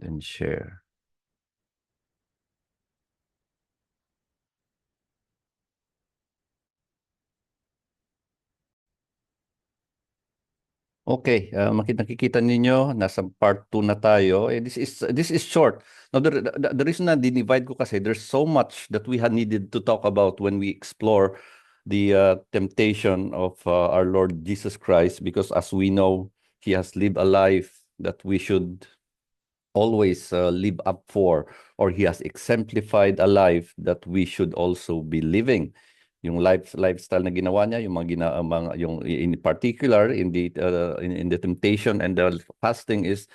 and share. Okay, nakikita ninyo, nasa part 2 na tayo. This is short. Now, the reason na dinivide ko kasi, there's so much that we had needed to talk about when we explore the temptation of our Lord Jesus Christ, because as we know, He has lived a life that we should always live up for, or He has exemplified a life that we should also be living. Yung lifestyle na ginawa niya, yung yung in particular in the temptation and the fasting is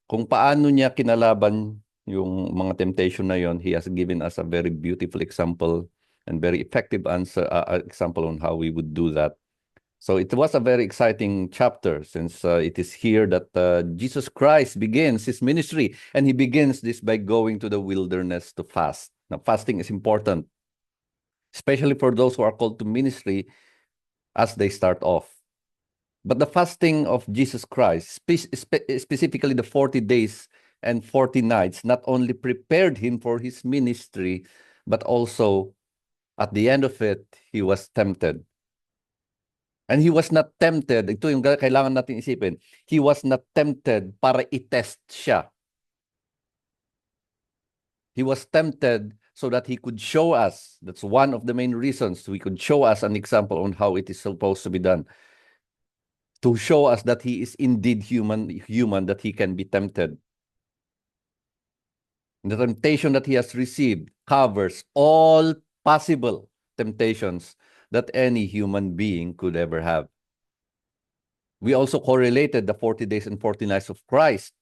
kung paano niya kinalaban yung mga temptation na yon. He has given us a very beautiful example and very effective example on how we would do that. So it was a very exciting chapter, since it is here that Jesus Christ begins his ministry, and he begins this by going to the wilderness to fast. Now, fasting is important, especially for those who are called to ministry as they start off. But the fasting of Jesus Christ, specifically the 40 days and 40 nights, not only prepared him for his ministry, but also at the end of it, he was tempted. And he was not tempted, ito yung kailangan natin isipin, he was not tempted para i-test siya. He was tempted so that he could show us, that's one of the main reasons, he could show us an example on how it is supposed to be done. To show us that he is indeed human, that he can be tempted. The temptation that he has received covers all possible temptations that any human being could ever have. We also correlated the 40 days and 40 nights of Christ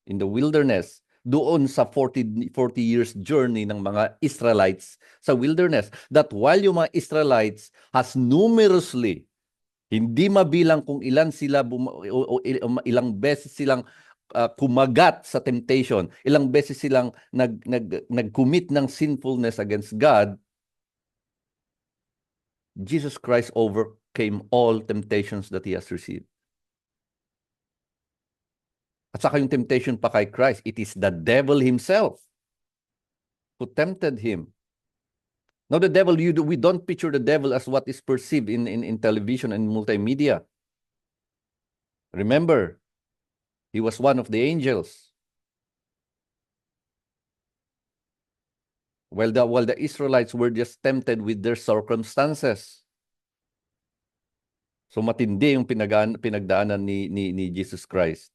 in the wilderness doon sa 40 years journey ng mga Israelites sa wilderness. That while yung mga Israelites has numerously, hindi mabilang kung ilan sila, ilang beses silang kumagat sa temptation, ilang beses silang nag-commit ng sinfulness against God, Jesus Christ overcame all temptations that he has received. At saka yung temptation pa kay Christ, it is the devil himself who tempted him. Now the devil, we don't picture the devil as what is perceived in television and multimedia. Remember, he was one of the angels. While the Israelites were just tempted with their circumstances. So matindi yung pinagdaanan ni Jesus Christ.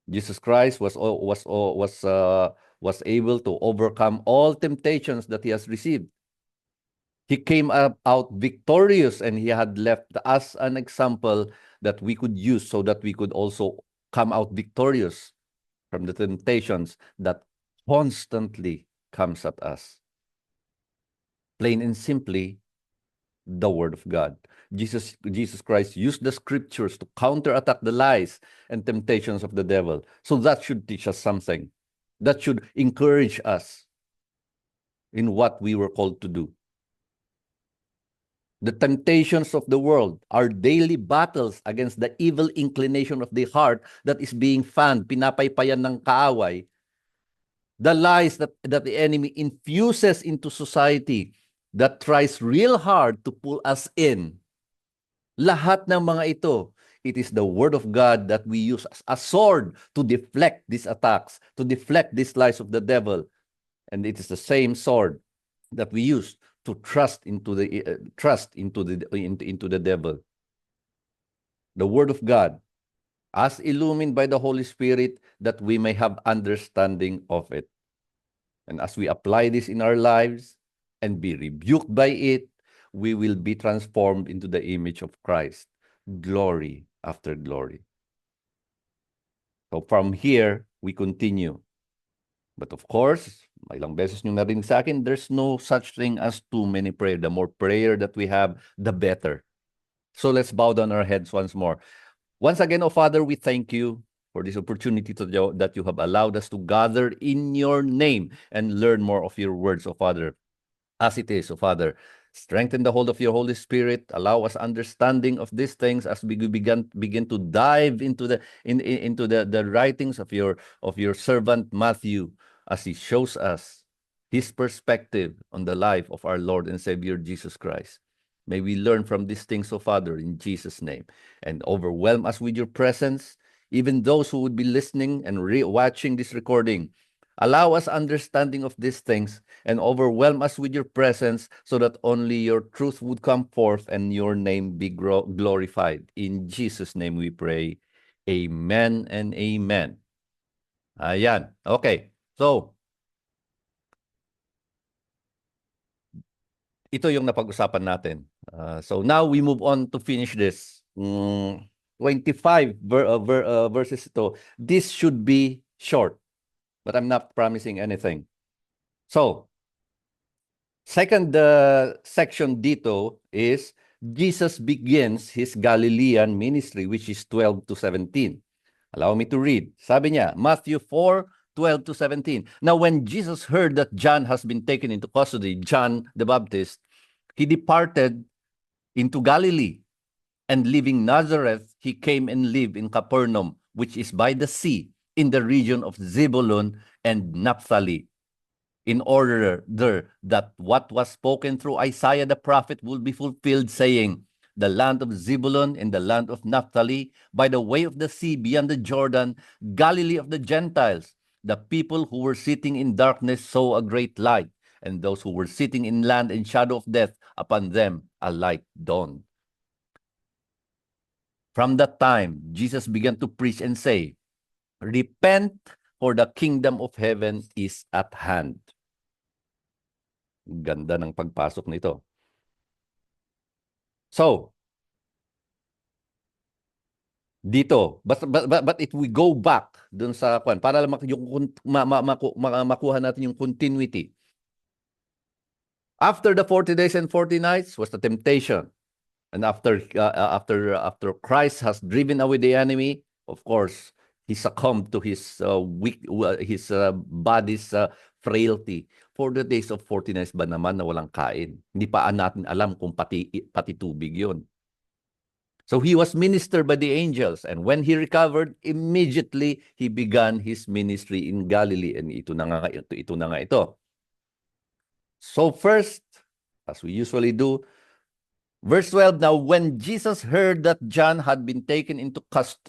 Jesus Christ was able to overcome all temptations that he has received. He came out victorious, and he had left us an example that we could use so that we could also come out victorious from the temptations that constantly comes at us. Plain and simply, the Word of God. Jesus Christ used the scriptures to counterattack the lies and temptations of the devil. So that should teach us something. That should encourage us in what we were called to do. The temptations of the world are daily battles against the evil inclination of the heart that is being fanned, pinapaypayan ng kaaway. The lies that the enemy infuses into society that tries real hard to pull us in. Lahat ng mga ito, it is the Word of God that we use as a sword to deflect these attacks, to deflect these lies of the devil. And it is the same sword that we use to trust into the devil. The Word of God, as illumined by the Holy Spirit, that we may have understanding of it. And as we apply this in our lives and be rebuked by it, we will be transformed into the image of Christ, glory after glory. So from here, we continue. But of course, ilang beses nyo narinig sa akin, there's no such thing as too many prayer. The more prayer that we have, the better. So let's bow down our heads once more. Once again, oh Father, we thank you for this opportunity that you have allowed us to gather in your name and learn more of your words, oh Father. As it is, oh Father, Strengthen the hold of your Holy Spirit. Allow us understanding of these things as we begin to dive into the writings of your servant Matthew, as he shows us his perspective on the life of our Lord and Savior Jesus Christ. May we learn from these things, O Father, in Jesus' name, and overwhelm us with your presence. Even those who would be listening and watching this recording, allow us understanding of these things and overwhelm us with your presence, so that only your truth would come forth and your name be glorified. In Jesus' name we pray. Amen and amen. Ayan. Okay. So, ito yung napag-usapan natin. So now we move on to finish this. 25 verses ito. This should be short, but I'm not promising anything. So, second section dito is Jesus begins his Galilean ministry, which is 12 to 17. Allow me to read. Sabi niya, Matthew 4:12 to 17. Now, when Jesus heard that John has been taken into custody, John the Baptist, he departed into Galilee, and leaving Nazareth, he came and lived in Capernaum, which is by the sea, in the region of Zebulun and Naphtali, in order there that what was spoken through Isaiah the prophet will be fulfilled, saying, the land of Zebulun and the land of Naphtali, by the way of the sea beyond the Jordan, Galilee of the Gentiles. The people who were sitting in darkness saw a great light, and those who were sitting in land and shadow of death, upon them a light dawned. From that time, Jesus began to preach and say, repent, for the kingdom of heaven is at hand. Ganda ng pagpasok nito. So, dito, but if we go back dun sa kwan, para lang makuha natin yung continuity. After the 40 days and 40 nights was the temptation. And after Christ has driven away the enemy, of course, he succumbed to his body's frailty. 40 days of 40 nights ba naman na walang kain? Hindi pa natin alam kung pati tubig yun. So he was ministered by the angels, and when he recovered, immediately he began his ministry in Galilee. And ito na nga ito. So first, as we usually do, verse 12, now when Jesus heard that John had been taken into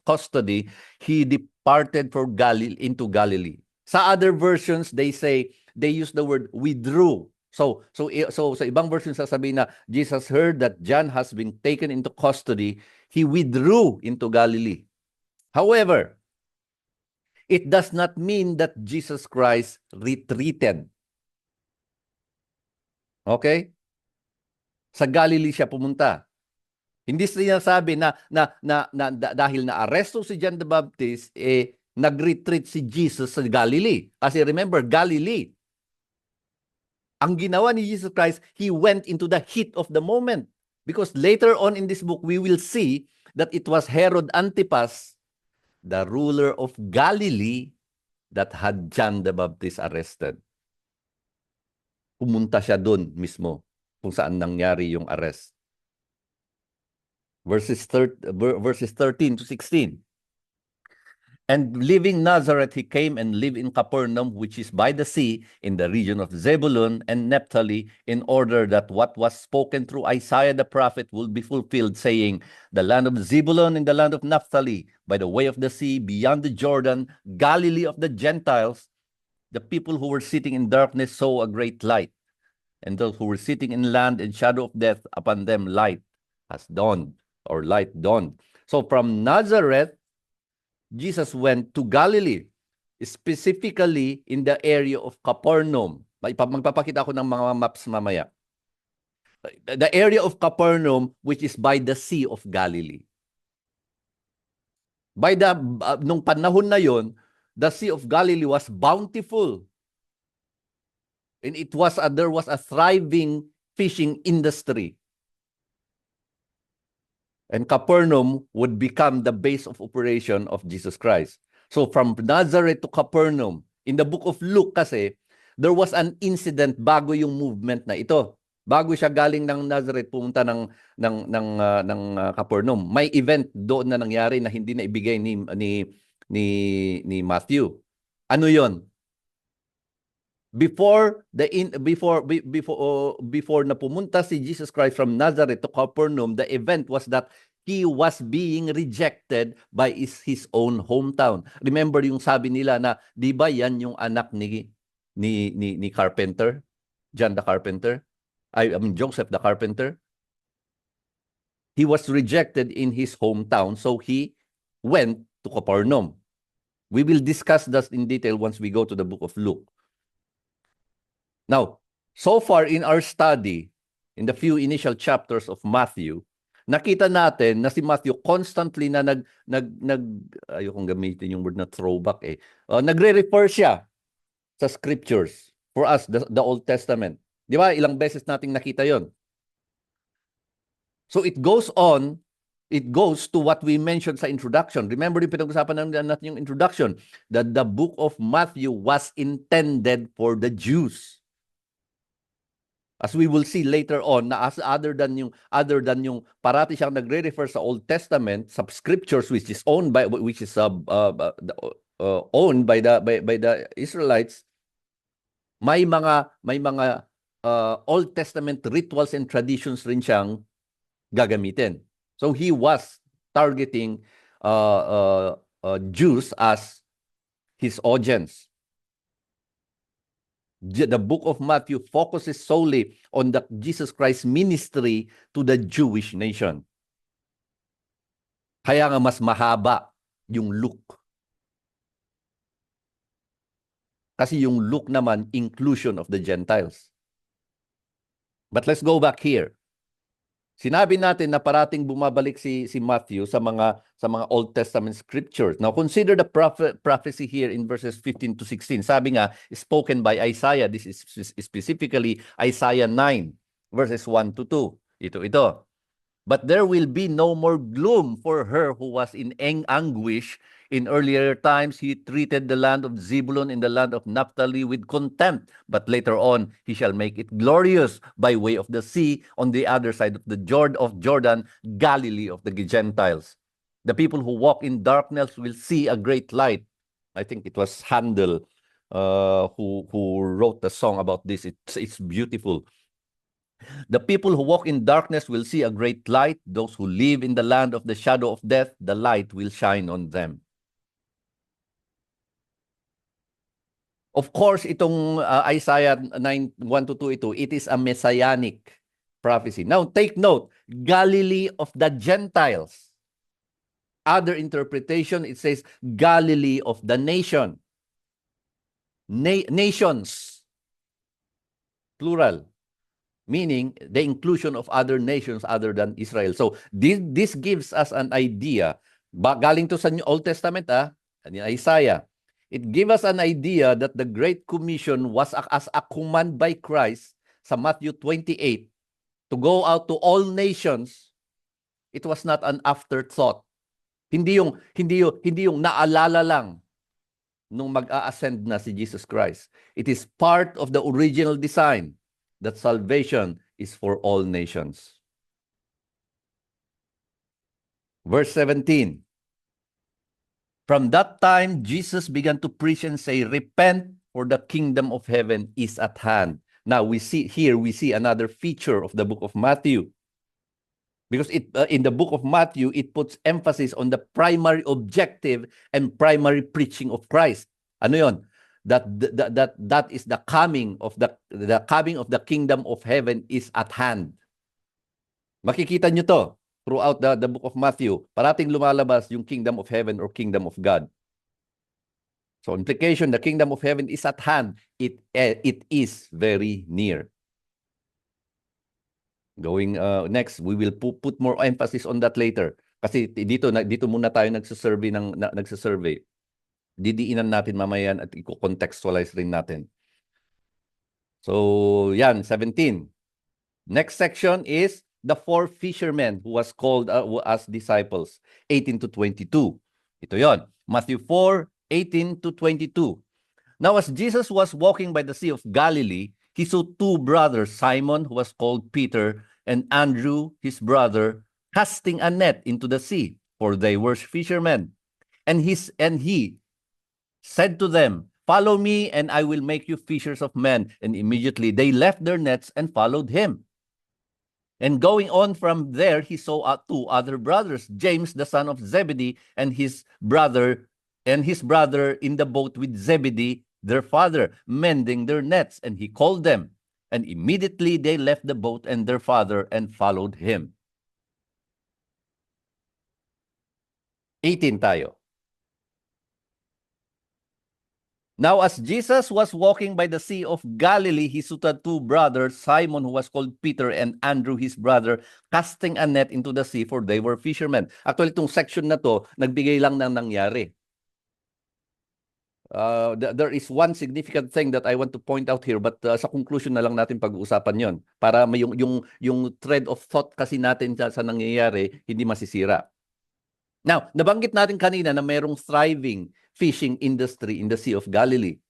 custody, he departed into Galilee. Sa other versions, they use the word withdrew. So sa ibang versions sasabihin na Jesus heard that John has been taken into custody, he withdrew into Galilee. However, it does not mean that Jesus Christ retreated. Okay? Sa Galilee siya pumunta. Hindi sinasabi na dahil na-aresto si John the Baptist, nag-retreat si Jesus sa Galilee. Kasi remember, Galilee, ang ginawa ni Jesus Christ, he went into the heat of the moment. Because later on in this book, we will see that it was Herod Antipas, the ruler of Galilee, that had John the Baptist arrested. Pumunta siya doon mismo kung saan nangyari yung arrest. Verses 13 to 16. And leaving Nazareth, he came and lived in Capernaum, which is by the sea, in the region of Zebulun and Naphtali, in order that what was spoken through Isaiah the prophet will be fulfilled, saying, the land of Zebulun and the land of Naphtali, by the way of the sea, beyond the Jordan, Galilee of the Gentiles, the people who were sitting in darkness saw a great light, and those who were sitting in land and shadow of death, upon them light has dawned, or light dawned. So from Nazareth, Jesus went to Galilee, specifically in the area of Capernaum. Magpapakita ako ng mga maps mamaya. The area of Capernaum, which is by the Sea of Galilee. Nung panahon na yon, the Sea of Galilee was bountiful. And there was a thriving fishing industry. And Capernaum would become the base of operation of Jesus Christ. So from Nazareth to Capernaum, in the book of Luke kasi, there was an incident bago yung movement na ito. bago siya galing ng Nazareth pumunta ng Capernaum. May event doon na nangyari na hindi na ibigay ni Matthew. Ano 'yon? Before na pumunta si Jesus Christ from Nazareth to Capernaum, the event was that he was being rejected by his own hometown. Remember yung sabi nila na, di ba yan yung anak ni Carpenter? John the Carpenter? I mean Joseph the Carpenter? He was rejected in his hometown, so he went to Capernaum. We will discuss that in detail once we go to the book of Luke. Now, so far in our study, in the few initial chapters of Matthew, nakita natin na si Matthew constantly na ayokong gamitin yung word na throwback nagre-refer siya sa scriptures. For us, the Old Testament. Di ba? Ilang beses nating nakita yon. So it goes to what we mentioned sa introduction. Remember yung pinag-usapan natin yung introduction, that the book of Matthew was intended for the Jews. As we will see later on, na other than yung parati siyang nagre-refer sa Old Testament, sa scriptures which is owned by the Israelites, may mga Old Testament rituals and traditions rin siyang gagamitin. So he was targeting Jews as his audience. The book of Matthew focuses solely on the Jesus Christ ministry to the Jewish nation. Kaya nga mas mahaba yung Luke. Kasi yung Luke naman, inclusion of the Gentiles. But let's go back here. Sinabi natin na parating bumabalik si Matthew sa mga Old Testament scriptures. Now consider the prophecy here in verses 15 to 16. Sabi nga, spoken by Isaiah. This is specifically Isaiah 9 verses 1 to 2. Ito. But there will be no more gloom for her who was in anguish. In earlier times, he treated the land of Zebulun and the land of Naphtali with contempt. But later on, he shall make it glorious by way of the sea on the other side of the Jordan, Galilee of the Gentiles. The people who walk in darkness will see a great light. I think it was Handel who wrote the song about this. It's beautiful. The people who walk in darkness will see a great light. Those who live in the land of the shadow of death, the light will shine on them. Of course, itong Isaiah 9, 1 to 2, it is a messianic prophecy. Now, take note, Galilee of the Gentiles. Other interpretation, it says Galilee of the nation. Nations. Plural. Meaning the inclusion of other nations other than Israel. So, this gives us an idea. Galing to sa Old Testament, Isaiah. It gives us an idea that the Great Commission was as a command by Christ sa Matthew 28 to go out to all nations. It was not an afterthought. Hindi yung naalala lang nung mag-a-ascend na si Jesus Christ. It is part of the original design that salvation is for all nations. Verse 17. From that time, Jesus began to preach and say, repent, for the kingdom of heaven is at hand. Now, we see another feature of the book of Matthew. Because in the book of Matthew, it puts emphasis on the primary objective and primary preaching of Christ. Ano yon? That is the coming of the kingdom of heaven is at hand. Makikita nyo to throughout the book of Matthew. Parating lumalabas yung kingdom of heaven or kingdom of God. So implication, the kingdom of heaven is at hand. It is very near. Going next, we will put more emphasis on that later. Kasi dito muna tayo nagsasurvey. Didiinan natin mamaya at i-contextualize rin natin. So, yan, 17. Next section is the 4 fishermen who was called as disciples, 18 to 22. Ito yon, Matthew 4, 18 to 22. Now, as Jesus was walking by the Sea of Galilee, he saw two brothers, Simon, who was called Peter, and Andrew, his brother, casting a net into the sea, for they were fishermen. And he said to them, "Follow me, and I will make you fishers of men." And immediately they left their nets and followed him. And going on from there, he saw two other brothers, James, the son of Zebedee, and his brother in the boat with Zebedee, their father, mending their nets. And he called them. And immediately they left the boat and their father and followed him. 18 tayo. Now, as Jesus was walking by the Sea of Galilee, he saw two brothers, Simon, who was called Peter, and Andrew, his brother, casting a net into the sea, for they were fishermen. Actually, itong section na to, nagbigay lang ng nangyari. There is one significant thing that I want to point out here, but sa conclusion na lang natin pag-uusapan yon para yung thread of thought kasi natin sa nangyayari, hindi masisira. Now, nabanggit natin kanina na mayroong thriving fishing industry in the Sea of Galilee.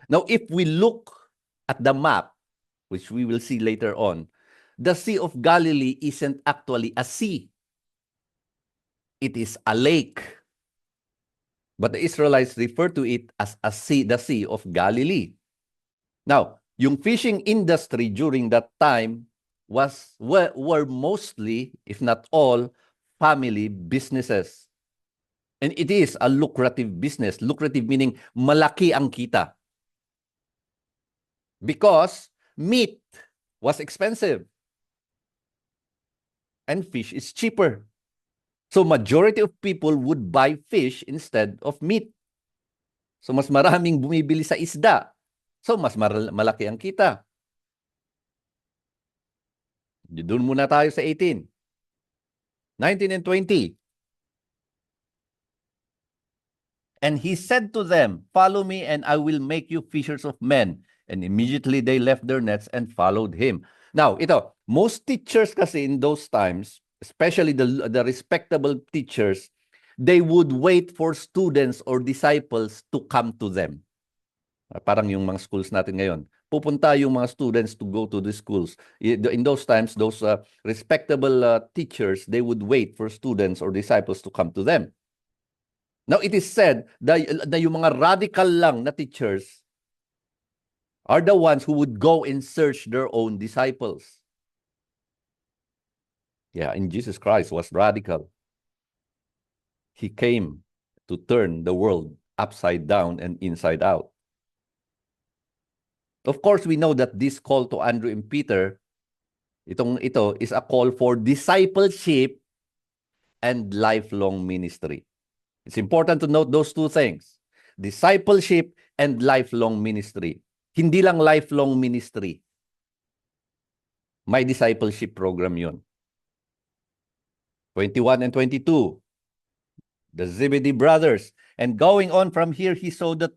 Now, if we look at the map, which we will see later on, the Sea of Galilee isn't actually a sea. It is a lake. But the Israelites refer to it as a sea, the Sea of Galilee. Now, yung fishing industry during that time were mostly, if not all, family businesses. And it is a lucrative business. Lucrative meaning malaki ang kita. Because meat was expensive. And fish is cheaper. So majority of people would buy fish instead of meat. So mas maraming bumibili sa isda. So mas malaki ang kita. Doon muna tayo sa 18. 19 and 20. And he said to them, "Follow me, and I will make you fishers of men." And immediately they left their nets and followed him. Now, most teachers kasi in those times, especially the respectable teachers, they would wait for students or disciples to come to them. Parang yung mga schools natin ngayon. Pupunta yung mga students to go to the schools. In those times, those respectable teachers, they would wait for students or disciples to come to them. Now, it is said na yung mga radical lang na teachers are the ones who would go and search their own disciples. Yeah, and Jesus Christ was radical. He came to turn the world upside down and inside out. Of course, we know that this call to Andrew and Peter, ito is a call for discipleship and lifelong ministry. It's important to note those two things. Discipleship and lifelong ministry. Hindi lang lifelong ministry. May discipleship program yun. 21 and 22. The Zebedee brothers. And going on from here, he saw the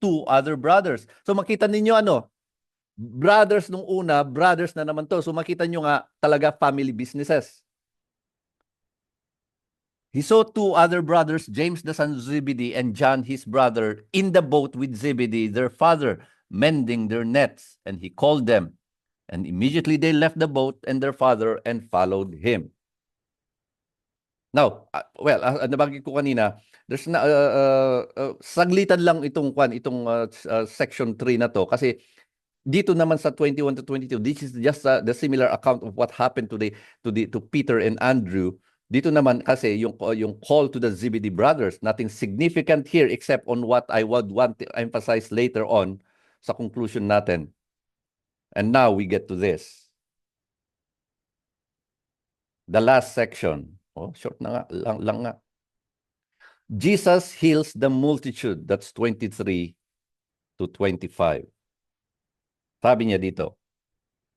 two other brothers. So makita ninyo brothers nung una, brothers na naman to. So makita nyo nga talaga family businesses. He saw two other brothers, James the son of Zebedee and John his brother, in the boat with Zebedee, their father, mending their nets. And he called them. And immediately they left the boat and their father and followed him. Now, nabanggit ko kanina, there's saglitan lang itong section 3 na to kasi dito naman sa 21 to 22, this is just the similar account of what happened to Peter and Andrew. Dito naman kasi yung call to the Zebedee brothers, nothing significant here except on what I would want to emphasize later on sa conclusion natin. And now we get to this. The last section. Short na nga, lang nga. Jesus heals the multitude. That's 23 to 25. Sabi niya dito.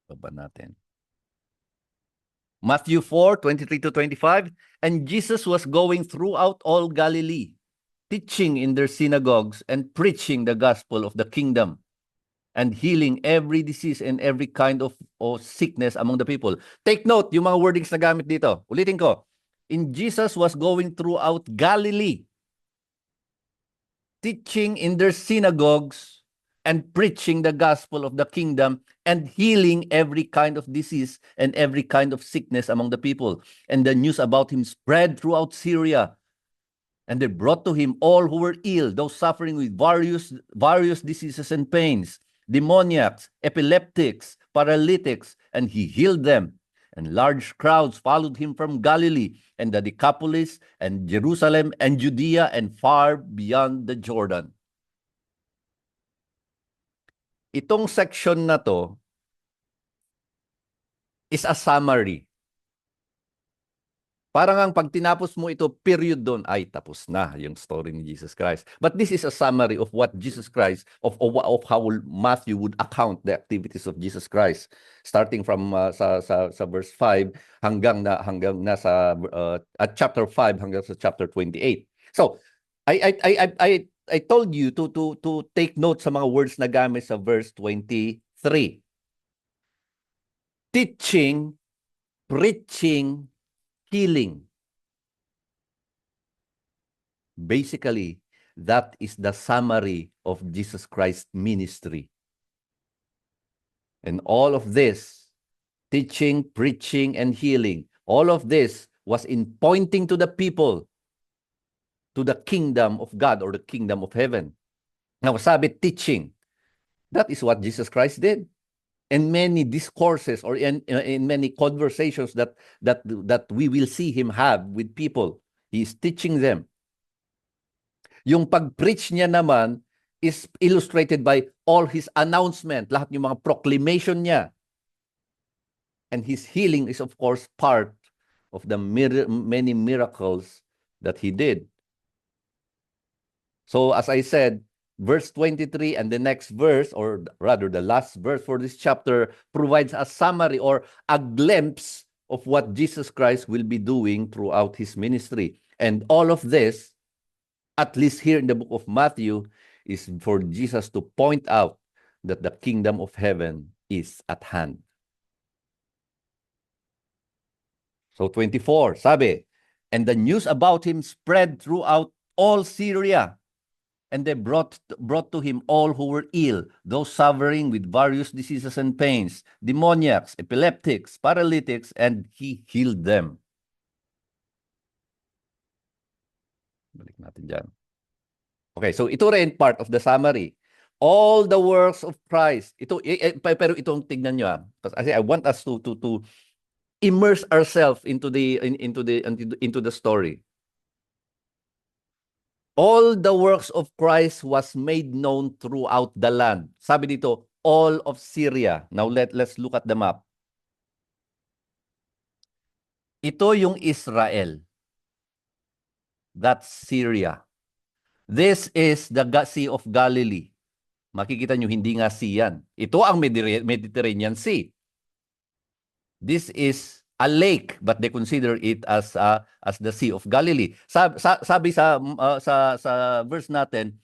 Baba natin. Matthew 4, 23 to 25. And Jesus was going throughout all Galilee, teaching in their synagogues and preaching the gospel of the kingdom, and healing every disease and every kind of sickness among the people. Take note, yung mga wordings na gamit dito. Ulitin ko. In Jesus was going throughout Galilee, teaching in their synagogues and preaching the gospel of the kingdom and healing every kind of disease and every kind of sickness among the people. And the news about him spread throughout Syria. And they brought to him all who were ill, those suffering with various diseases and pains, demoniacs, epileptics, paralytics, and he healed them. And large crowds followed him from Galilee and the Decapolis and Jerusalem and Judea and far beyond the Jordan. Itong section na to is a summary. Parang ang pag tinapos mo ito, period doon, ay tapos na yung story ni Jesus Christ. But this is a summary of what Jesus Christ, of how Matthew would account the activities of Jesus Christ. Starting from sa verse 5 hanggang na sa at chapter 5 hanggang sa chapter 28. So, I told you to take note sa mga words na gamit sa verse 23. Teaching, preaching, healing. Basically, that is the summary of Jesus Christ's ministry. And all of this, teaching, preaching, and healing, all of this was in pointing to the people to the kingdom of God or the kingdom of heaven. Now, sabi teaching, that is what Jesus Christ did. In many discourses or in many conversations that we will see him have with people, he is teaching them. Yung pag-preach niya naman is illustrated by all his announcement, lahat yung mga proclamation niya. And his healing is of course part of the many miracles that he did. So as I said, verse 23 and the next verse, or rather the last verse for this chapter, provides a summary or a glimpse of what Jesus Christ will be doing throughout his ministry. And all of this, at least here in the book of Matthew, is for Jesus to point out that the kingdom of heaven is at hand. So 24, sabi, and the news about him spread throughout all Syria. And they brought to him all who were ill, those suffering with various diseases and pains, demoniacs, epileptics, paralytics, and he healed them. Balik natin dyan. Okay, so ito rin part of the summary. All the works of Christ. Ito, pero itong tignan nyo. Kasi I want us to immerse ourselves into the story. All the works of Christ was made known throughout the land. Sabi dito, all of Syria. Now let's look at the map. Ito yung Israel. That's Syria. This is the Sea of Galilee. Makikita nyo, hindi nga sea yan. Ito ang Mediterranean Sea. This is a lake, but they consider it as the Sea of Galilee. Sabi sa verse natin,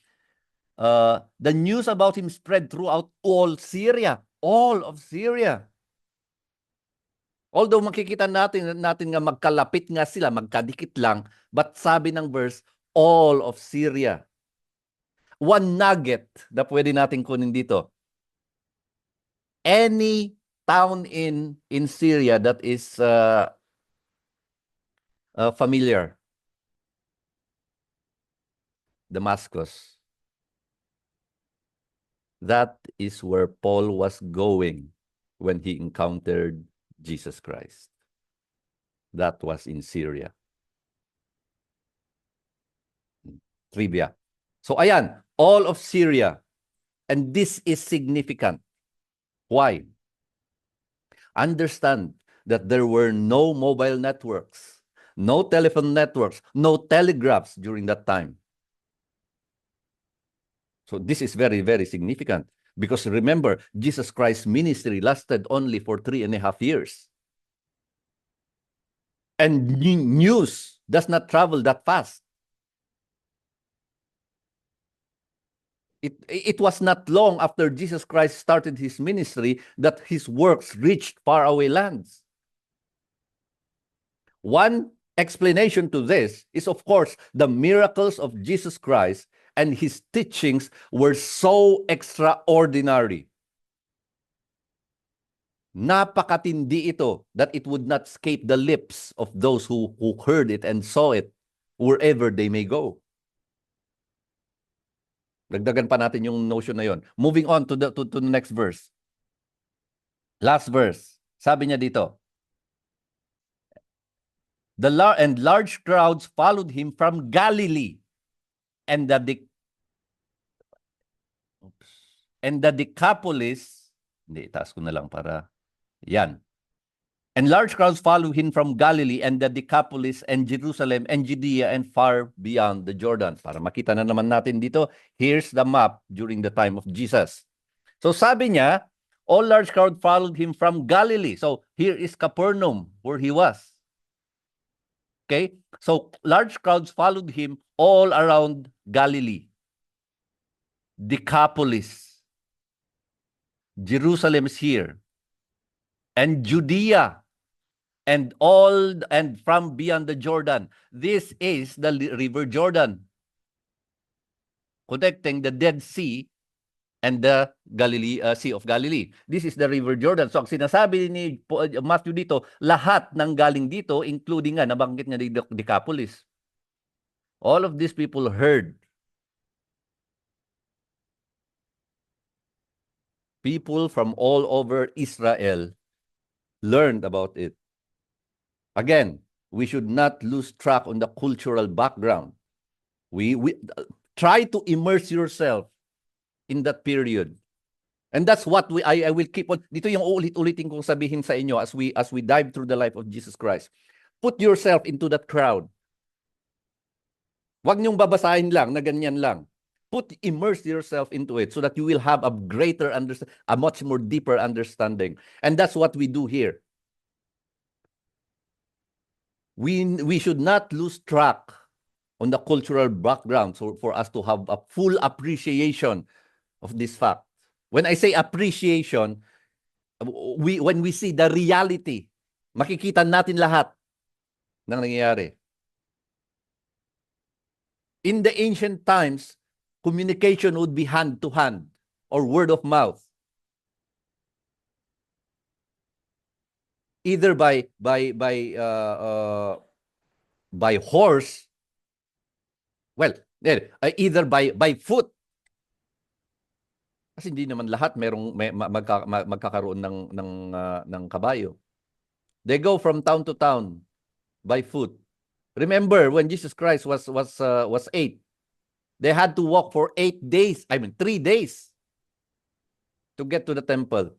the news about him spread throughout all Syria. All of Syria. Although makikita natin nga magkalapit nga sila, magkadikit lang, but sabi ng verse, all of Syria. One nugget na pwede natin kunin dito. Any town in Syria that is familiar. Damascus. That is where Paul was going when he encountered Jesus Christ. That was in Syria. Trivia. So ayan, all of Syria. And this is significant. Why? Understand that there were no mobile networks, no telephone networks, no telegraphs during that time. So this is very, very significant because remember, Jesus Christ's ministry lasted only for 3.5 years. And news does not travel that fast. It was not long after Jesus Christ started his ministry that his works reached faraway lands. One explanation to this is, of course, the miracles of Jesus Christ and his teachings were so extraordinary. Napakatindi ito that it would not escape the lips of those who heard it and saw it wherever they may go. Dagdagan pa natin yung notion na yon. Moving on to the next verse. Last verse. Sabi niya dito, and large crowds followed him from Galilee and the Decapolis. Hindi, itaas ko na lang para yan. And large crowds followed him from Galilee and the Decapolis and Jerusalem and Judea and far beyond the Jordan. Para makita na naman natin dito, here's the map during the time of Jesus. So sabi niya, all large crowd followed him from Galilee. So here is Capernaum where he was. Okay? So large crowds followed him all around Galilee. Decapolis. Jerusalem is here. And Judea. And from beyond the Jordan. This is the River Jordan, connecting the Dead Sea and the Sea of Galilee. This is the River Jordan. So ang sinasabi ni Matthew dito, lahat ng galing dito, including nga, nabanggit niya ni Decapolis. All of these people heard. People from all over Israel learned about it. Again, we should not lose track on the cultural background. We try to immerse yourself in that period. And that's what I will keep on. Dito yung ulit-ulitin kong sabihin sa inyo as we dive through the life of Jesus Christ. Put yourself into that crowd. Huwag niyong babasahin lang na ganyan lang. Immerse yourself into it so that you will have a greater understanding, a much more deeper understanding. And that's what we do here. We should not lose track on the cultural background for us to have a full appreciation of this fact. When I say appreciation, when we see the reality, makikita natin lahat ng nangyayari. In the ancient times, communication would be hand to hand or word of mouth. Either by horse, well, either by foot. Kasi hindi naman lahat magkakaroon ng kabayo. They go from town to town by foot. Remember when Jesus Christ was 8, they had to walk for 3 days to get to the temple.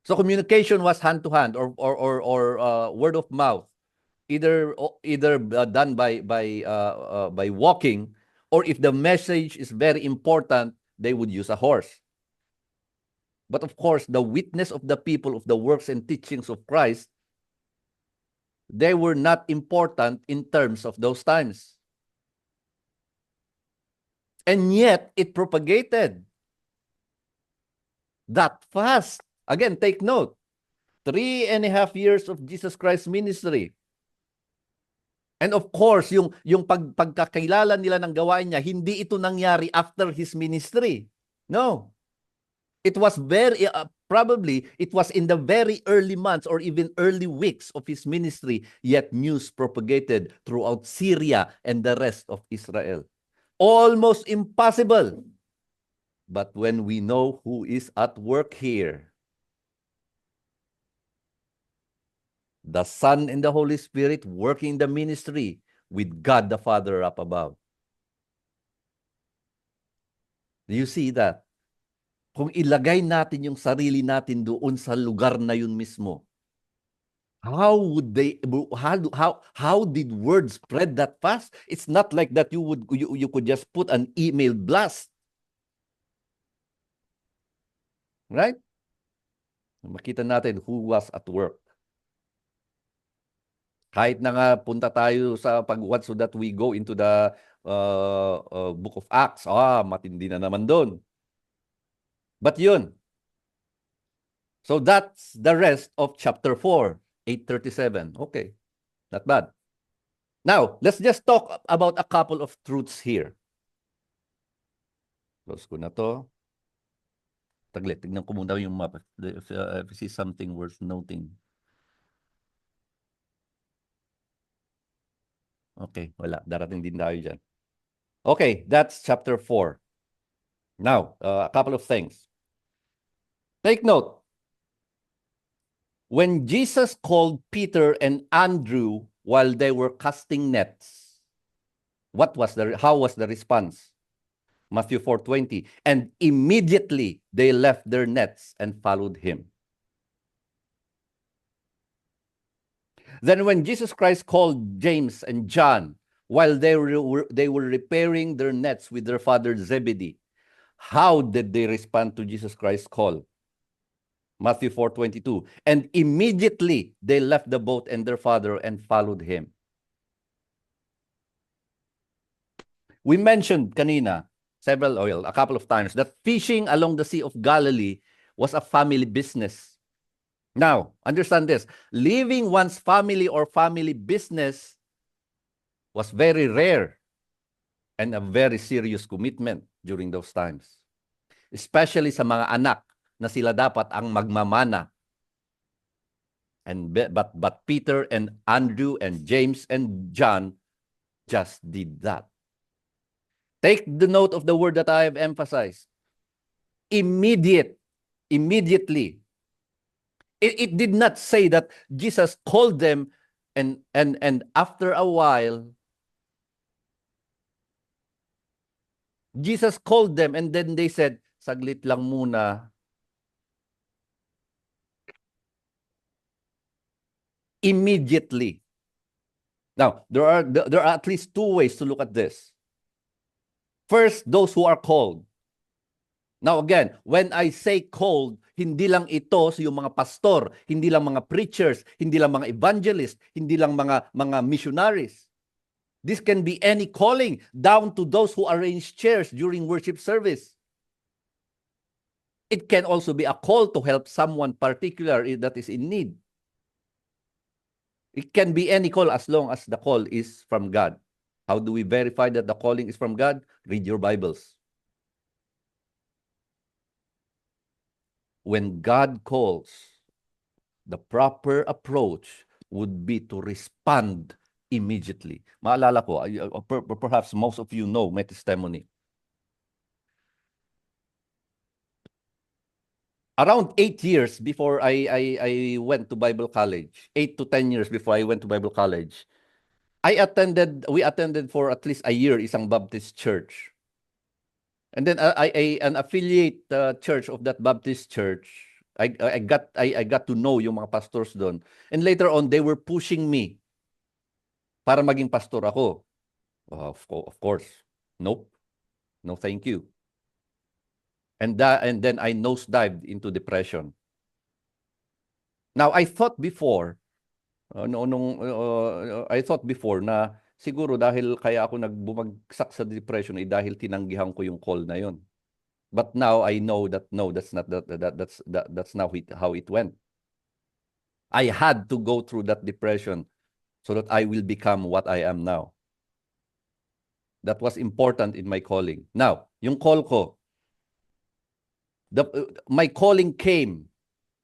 So communication was hand to hand or word of mouth, either done by walking, or if the message is very important, they would use a horse. But of course, the witness of the people of the works and teachings of Christ, they were not important in terms of those times. And yet, it propagated that fast. Again, take note, 3.5 years of Jesus Christ's ministry. And of course, yung pagkakilala nila ng gawain niya, hindi ito nangyari after his ministry. No. It was probably it was in the very early months or even early weeks of his ministry, yet news propagated throughout Syria and the rest of Israel. Almost impossible. But when we know who is at work here, the Son and the Holy Spirit working the ministry with God the Father up above. Do you see that? Kung ilagay natin yung sarili natin doon sa lugar na yun mismo, how did words spread that fast? It's not like that you could just put an email blast. Right? Makita natin who was at work. Kahit na nga punta tayo sa pagwat so that we go into the book of Acts. Matindi na naman doon. But yun. So that's the rest of chapter 4, 8:37. Okay. Not bad. Now, let's just talk about a couple of truths here. Close ko na to. Taglit, tignan ko muna yung map. If you see something worth noting. Okay, wala. Darating din tayo dyan. Okay, that's chapter 4. Now, a couple of things. Take note. When Jesus called Peter and Andrew while they were casting nets, how was the response? Matthew 4:20. And immediately they left their nets and followed him. Then when Jesus Christ called James and John while they were repairing their nets with their father Zebedee, how did they respond to Jesus Christ's call? Matthew 4:22. And immediately they left the boat and their father and followed him. We mentioned kanina, a couple of times, that fishing along the Sea of Galilee was a family business. Now, understand this. Leaving one's family or family business was very rare and a very serious commitment during those times. Especially sa mga anak na sila dapat ang magmamana. But Peter and Andrew and James and John just did that. Take the note of the word that I have emphasized. Immediately. It did not say that Jesus called them and after a while, Jesus called them and then they said, saglit lang muna. Immediately. Now, there are at least two ways to look at this. First, those who are called. Now again, when I say called, hindi lang ito sa yung mga pastor, hindi lang mga preachers, hindi lang mga evangelists, hindi lang mga missionaries. This can be any calling, down to those who arrange chairs during worship service. It can also be a call to help someone particular that is in need. It can be any call as long as the call is from God. How do we verify that the calling is from God? Read your Bibles. When God calls, the proper approach would be to respond immediately. Maalala ko, perhaps most of you know my testimony. Around 8 years before I went to Bible college, 8 to 10 years before I went to Bible college, we attended for at least a year isang Baptist church. And then an affiliate church of that Baptist church, I got to know yung mga pastors doon. And later on, they were pushing me para maging pastor ako. Of course. Nope. No, thank you. And then I nosedived into depression. Now, I thought before, I thought before na siguro dahil kaya ako nagbumagsak sa depression ay dahil tinanggihan ko yung call na yon. But now I know that no, that's not that's not how it went. I had to go through that depression so that I will become what I am now. That was important in my calling. Now, yung call ko, my calling came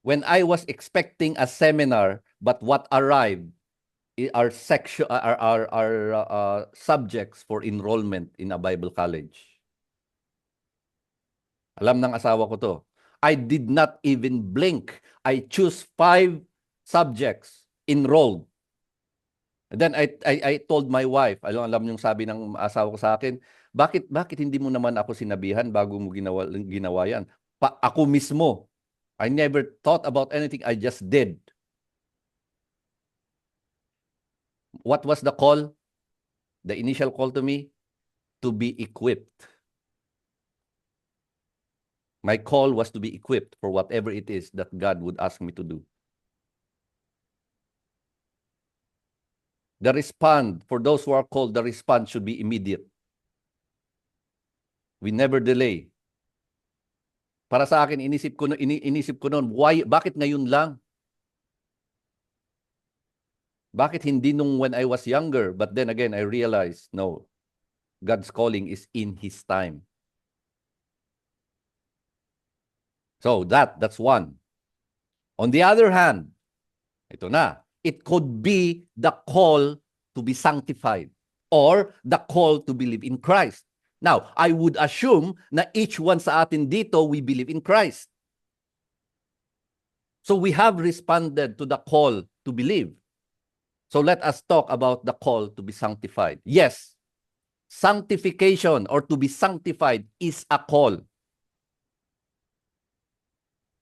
when I was expecting a seminar, but what arrived are subjects for enrollment in a Bible college. Alam ng asawa ko to. I did not even blink. I choose 5 subjects, enrolled. And then I told my wife, alam yung sabi ng asawa ko sa akin, bakit hindi mo naman ako sinabihan bago mo ginawa yan? Ako mismo, I never thought about anything, I just did. What was the call? The initial call to me? To be equipped. My call was to be equipped for whatever it is that God would ask me to do. For those who are called, the response should be immediate. We never delay. Para sa akin, inisip ko noon, bakit ngayon lang? Bakit hindi nung when I was younger? But then again, I realized, no, God's calling is in His time. So that's one. On the other hand, ito na, it could be the call to be sanctified or the call to believe in Christ. Now, I would assume na each one sa atin dito, we believe in Christ. So we have responded to the call to believe. So let us talk about the call to be sanctified. Yes, sanctification or to be sanctified is a call.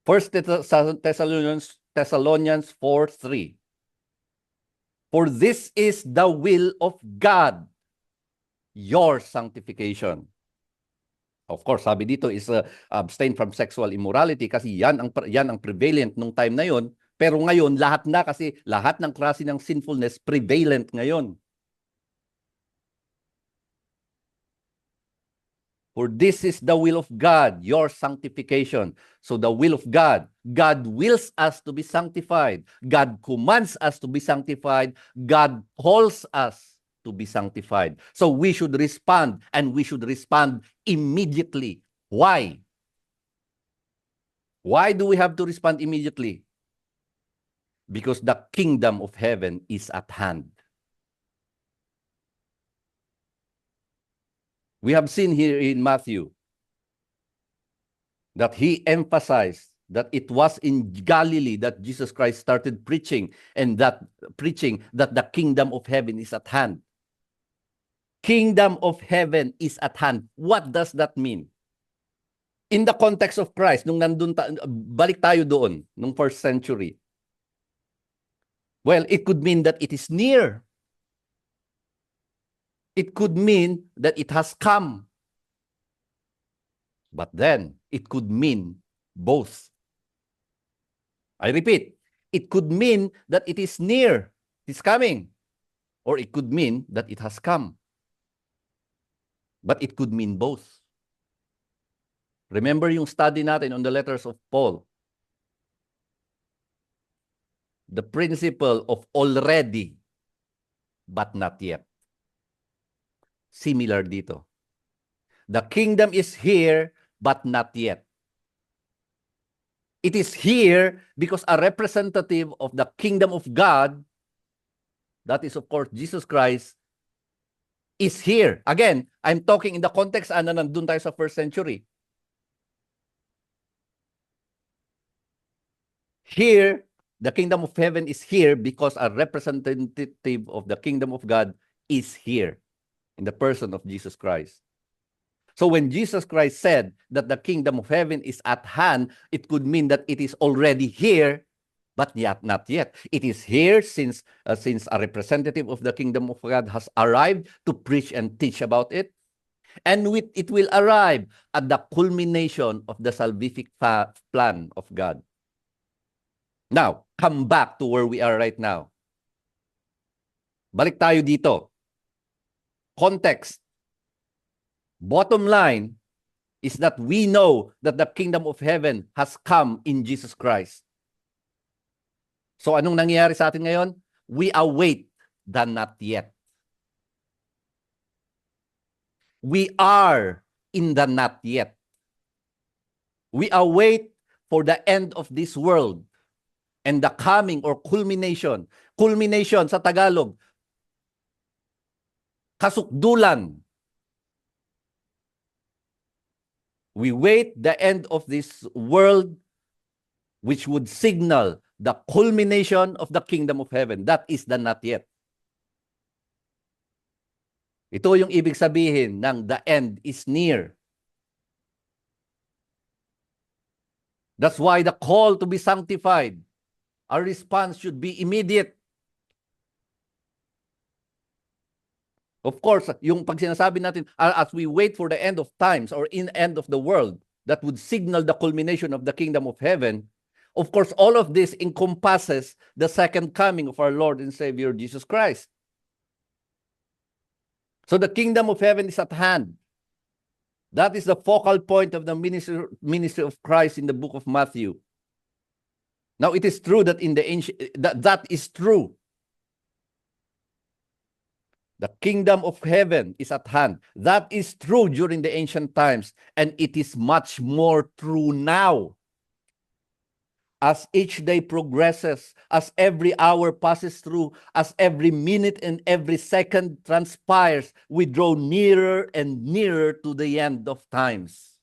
First Thessalonians 4:3. For this is the will of God, your sanctification. Of course, sabi dito is abstain from sexual immorality kasi yan ang prevalent nung time na yon. Pero ngayon, lahat na kasi lahat ng klase ng sinfulness prevalent ngayon. For this is the will of God, your sanctification. So the will of God, God wills us to be sanctified. God commands us to be sanctified. God calls us to be sanctified. So we should respond, and we should respond immediately. Why? Why do we have to respond immediately? Because the kingdom of heaven is at hand. We have seen here in Matthew that he emphasized that it was in Galilee that Jesus Christ started preaching, and that the kingdom of heaven is at hand. Kingdom of heaven is at hand. What does that mean? In the context of Christ, nung balik tayo doon, nung first century. Well, it could mean that it is near. It could mean that it has come. But then, it could mean both. I repeat, it could mean that it is near, it is coming. Or it could mean that it has come. But it could mean both. Remember yung study natin on the letters of Paul. The principle of already, but not yet. Similar dito. The kingdom is here, but not yet. It is here because a representative of the kingdom of God, that is of course Jesus Christ, is here. Again, I'm talking in the context na nandun tayo sa first century. Here, the kingdom of heaven is here because a representative of the kingdom of God is here in the person of Jesus Christ. So when Jesus Christ said that the kingdom of heaven is at hand, it could mean that it is already here, but yet not yet. It is here since a representative of the kingdom of God has arrived to preach and teach about it. And it will arrive at the culmination of the salvific plan of God. Now, come back to where we are right now. Balik tayo dito. Context. Bottom line is that we know that the kingdom of heaven has come in Jesus Christ. So anong nangyayari sa atin ngayon? We await the not yet. We are in the not yet. We await for the end of this world and the coming or culmination. Culmination sa Tagalog. Kasukdulan. We wait the end of this world, which would signal the culmination of the kingdom of heaven. That is the not yet. Ito yung ibig sabihin ng the end is near. That's why the call to be sanctified, our response should be immediate. Of course, yung pag sinasabi natin, as we wait for the end of times or in end of the world, that would signal the culmination of the kingdom of heaven. Of course, all of this encompasses the second coming of our Lord and Savior Jesus Christ. So the kingdom of heaven is at hand. That is the focal point of the ministry of Christ in the book of Matthew. Now, it is true that in the ancient, that is true. The kingdom of heaven is at hand. That is true during the ancient times, and it is much more true now. As each day progresses, as every hour passes through, as every minute and every second transpires, we draw nearer and nearer to the end of times.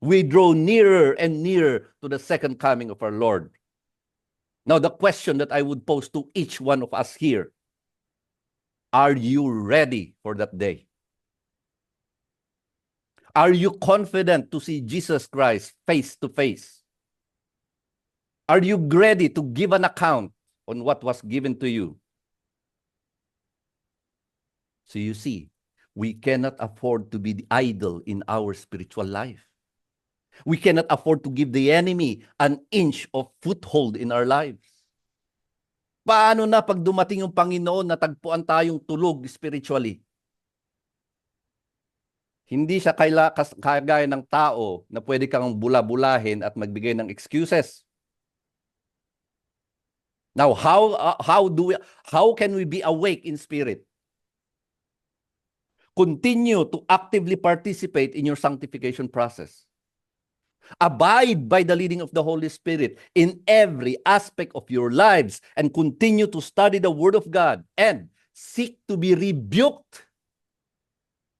We draw nearer and nearer to the second coming of our Lord. Now, the question that I would pose to each one of us here, are you ready for that day? Are you confident to see Jesus Christ face to face? Are you ready to give an account on what was given to you? So you see, we cannot afford to be idle in our spiritual life. We cannot afford to give the enemy an inch of foothold in our lives. Paano na pag dumating yung Panginoon, natagpuan tayong tulog spiritually? Hindi siya kagaya ng tao na pwede kang bula-bulahin at magbigay ng excuses. Now, how can we be awake in spirit? Continue to actively participate in your sanctification process. Abide by the leading of the Holy Spirit in every aspect of your lives and continue to study the Word of God and seek to be rebuked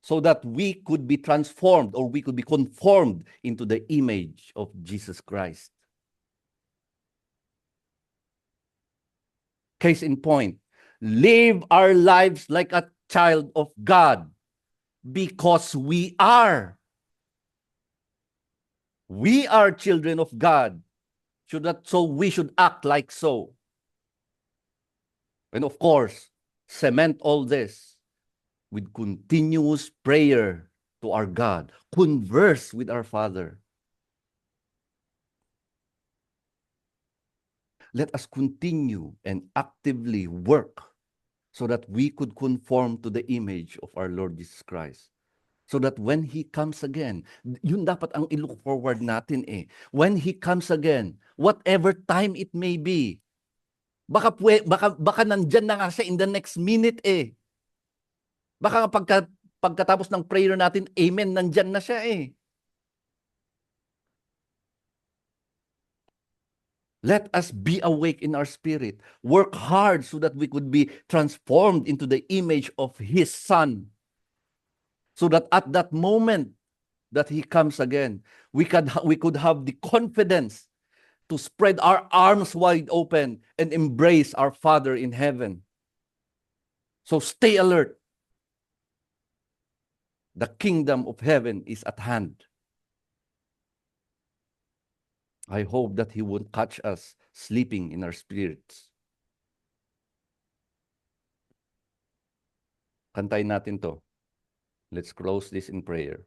so that we could be transformed or we could be conformed into the image of Jesus Christ. Case in point, live our lives like a child of God because we are. We are children of God. So we should act like so. And of course, cement all this with continuous prayer to our God. Converse with our Father. Let us continue and actively work so that we could conform to the image of our Lord Jesus Christ. So that when He comes again, yun dapat ang i-look forward natin eh. When He comes again, whatever time it may be, baka nandyan na nga siya in the next minute eh. Baka pagkatapos ng prayer natin, amen, nandyan na siya eh. Let us be awake in our spirit. Work hard so that we could be transformed into the image of His Son. So that at that moment that He comes again, we could have the confidence to spread our arms wide open and embrace our Father in heaven. So stay alert. The kingdom of heaven is at hand. I hope that He won't catch us sleeping in our spirits. Kantayin natin to. Let's close this in prayer.